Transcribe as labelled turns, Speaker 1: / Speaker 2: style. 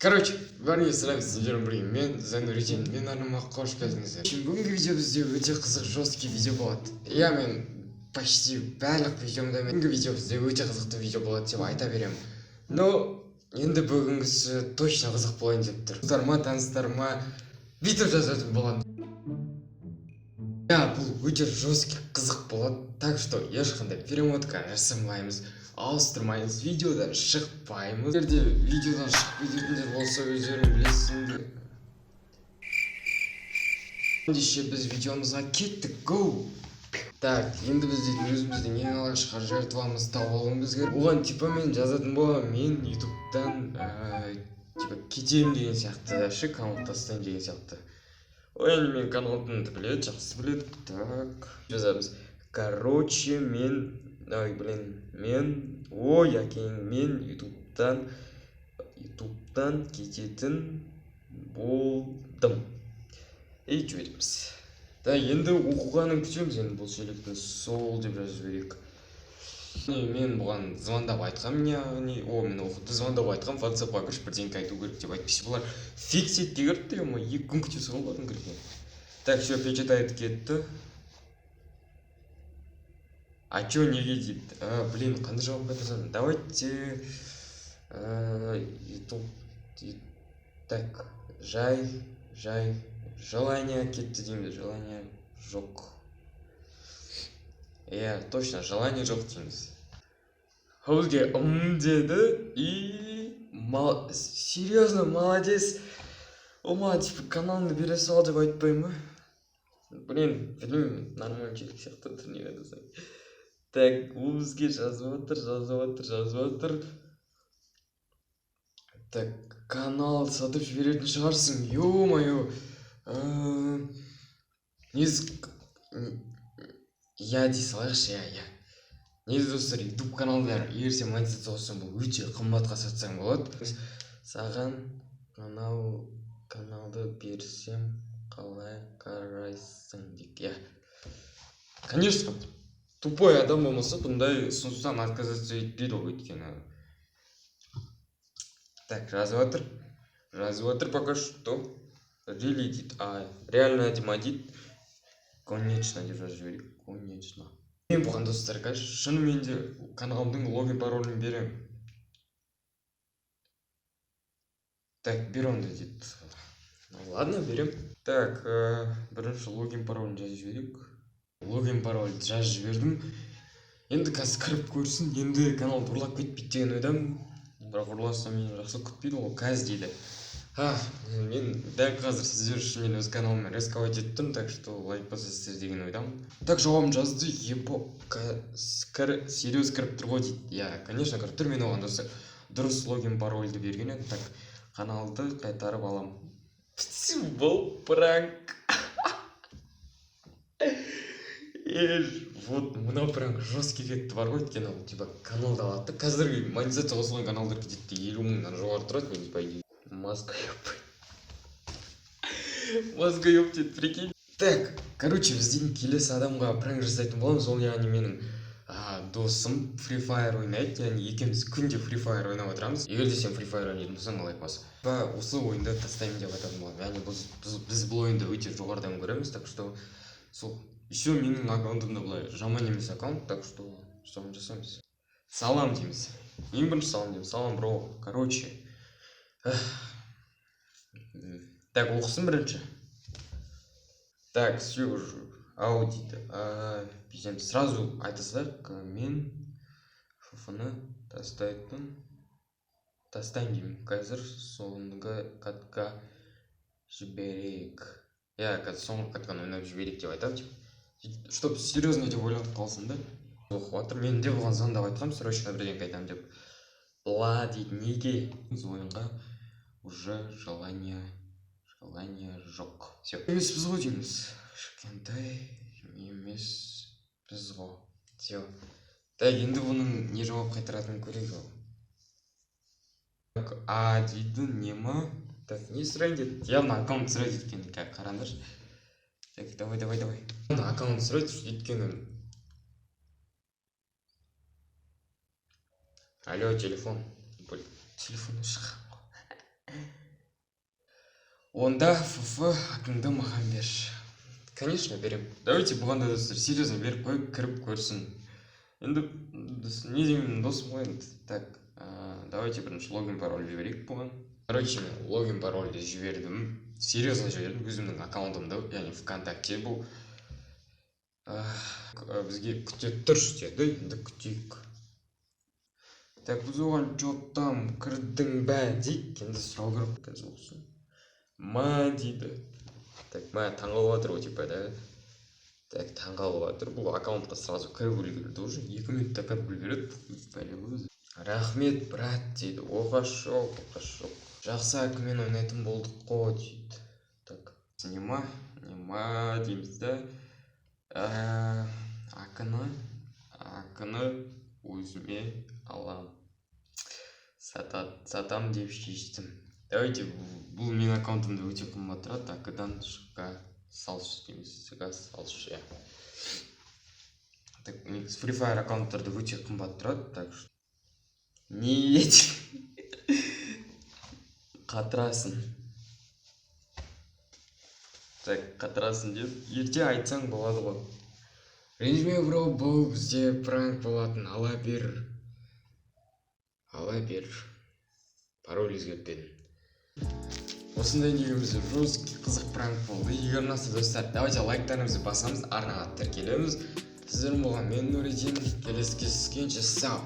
Speaker 1: Короче, бәріңе сәлеметсіздер білейін. Мен Зайнуридин, мен арнама қош келдіңіздер. Бүгінгі видео бізде өте қызық жесткий видео болады. Иә, мен почти барлық видеомда бүгінгі видео бізде өте қызықты видео болады деп айта беремін. Но енді бүгінгісі точно қызық болайын деп тұр. Достарыма, таныстарыма бүйтіп жазатын боламын. Ja, бұл өте жесткий қызық болады, так что ешқандай перемотка жасамаймыз, ауыстырмаймыз, видеодан шықпаймыз. Егерде видеодан шығып кететіндер болса, өздерің білесіңдер. Ендеше біз видеомызға кеттік, go! Так, енді біз өзіміздің ең алғашқы жертвамыз тауып алуымыз керек. Оған типа мен жазатын боламын, мен ютубтан типа кетемін деген сияқты, канал тастаймын деген сияқты. Ой, мен каналдың біледі, жақсы біледі. Так, жазамыз. Короче, мен ютубтан кететін болдым. И жібереміз. Да, енді оқығанын күтеміз, енді бұл шелектің сол деп жазып жіберейік. Мен бұған звондап айтқам, мен оқыды звондап айтқам, WhatsApp-ға кіріп бірдеңке айту керек деп айтпесе, бұлар фиксет дегерді де, 2 күн күте соғылатын кірген. Так, все, печатает кетті. А чё неге дейді? Блин, қандай жауап қайтарсам? Давайте так, желание кетті дейміз, желание жоқ. Точно, желание жоқ дейміз. Холге деді и серьезно, молодец. Ома, типа, каналыңды бере сал деп айтпаймын ма? Блин, білмеймін, нормально челік сияқты тұр, не қайдасың. Так, бұл бізге жазып отыр. Так, канал сатып жіберетін шығарсың, ё-моё. Я дей салайықшы, я. Негізі достар, YouTube каналдар егерсе монетизация болсын, бұл өте қымбатқа сатсаң болады. Саған каналды берсем қалай қарайсың дейік, Конечно, тупой адам болмаса, бұндай ұсыныстан отказаться етпейді ғой өйткені. Так, жазып отыр пока что. Really дейді, реально Дима дейді. Конечно деп жазып жіберейік, конечно. Мен бұған достар, шынымен де каналымның логин паролін берем. Так, бер онда дейді. Ладно, берем. Так, бірінші логин паролін жазып жіберейік. Логин пароль жазып жібердім. Енді қазір кіріп көрсін, енді канал ұрлап кетпейді деген ойдамын. Бірақ ұрласам мен жақсы күтпейді, ол қазір дейді. Мен дәл қазір сіздер үшін мен өз каналыммен рисковать еттім, так что лайк басасыздар деген ойдамын. Так, жауабын жазды, серьез кіріп тұр ғой дейді. Конечно, кіріп тұр, мен оған дұрыс логин парольді берген едім. Так, каналды қайтарып алам. Бұл пранк. Вот, мына пранк жесткий эффекті бар ғой, өйткені ол типа каналды алады. Қазіргі монетизация қосылған каналдар кетеді, 50 мыңнан жоғары тұрады, мен по идее. Мозга еп дейді, прикинь. Так, короче, бізден келесі адамға пранк жасайтын боламыз. Ол яғни менің досым Free Fire ойнайды, яғни екеуміз күнде Free Fire ойнап отырамыз. Егер де сен Free Fire ойнайтын болсаң, лайк бас. Осы ойынды тастаймын деп айтатын боламын. Яғни біз бұл ойынды өте жоғарыдан көреміз, так что сол еще менің аккаунтымда былай жаман емес аккаунт, так что соны жасаймыз. Салам дейміз. Ең бірінші салам дейміз. Салам, бро. Короче, так, оқысын бірінші. Так, все уже. Ау дейді. Бізден сразу айта салайық, мен ффны тастайын деймін. Қазір соңғы катқа жіберейік. Қазір соңғы катканы ойнап жіберейік деп айтам. Чтоб серьезно деп ойлап қалсын да. Оқып отыр, мен де бұған звондап айтқам, срочно бірдеңке айтам деп. Ла дейді, неге? Ойынға уже желание жоқ. Все. Емес біз ғой дейміз. Кішкентай емес біз ғой. Все. Так, енді бұның не жауап қайтаратынын көрейік. Так, дейді, нема? Так, не сұрайын деді. Явно аккаунт сұрайды еткені, қараңдаршы. Так, давай. Аккаунт сұрайды еткені. Алло, телефон. телефон шыға. Онда ФФ акыңды маған берші. Конечно, берем. Давайте бұған да достар, серьезно беріп қойып, кіріп көрсін. Енді не деймін, досым ғой енді. Так, давайте бірінші логин пароль жіберейік бұған. Короче, мен логин парольді жібердім. Серьезно жібердім, өзімнің аккаунтымда, яғни ВКонтакте бұл. Бізге күтет тұршы деді, енді күтейік. Так, біз оған жоттам кірдің бә дейік, енді сұрау керек қазір болсын. Ма дейді. Так, ма таңғалып жатыр ғой, типа, да? Так, таңғалып жатыр. Бұл аккаунтқа сразу кіріп үлгерді уже. 2 минутта кіріп үлгереді. Рахмет, брат, дейді. Оға шоқ. Жақсы акымен ойнайтын болдық қой, дейді. Так, нема дейміз да. Акыны өзіме алам. Сатам деп шештім. Давайте, бұл мен аккаунтымда өте қымбат тұрады. Акыдан шыққа салшы дейміз. Сыға салшы. Так, Free Fire аккаунттарды өте қымбат тұрады. Так что не ет. Қатырасын. Так, қатырасын деп. Ерте айтсаң болады ғой. Ренжіме бро, бұл бізде пранк болатын. Ала бер. Пароль өзгертпедім. Осындай негізі жесткий қызық пранк болды. Егер ұнаса достар, давайте лайктарымызды басамыз, арнаға тіркелеміз. Сіздердің болған мен Нұридин. Келесі кездескенше сау.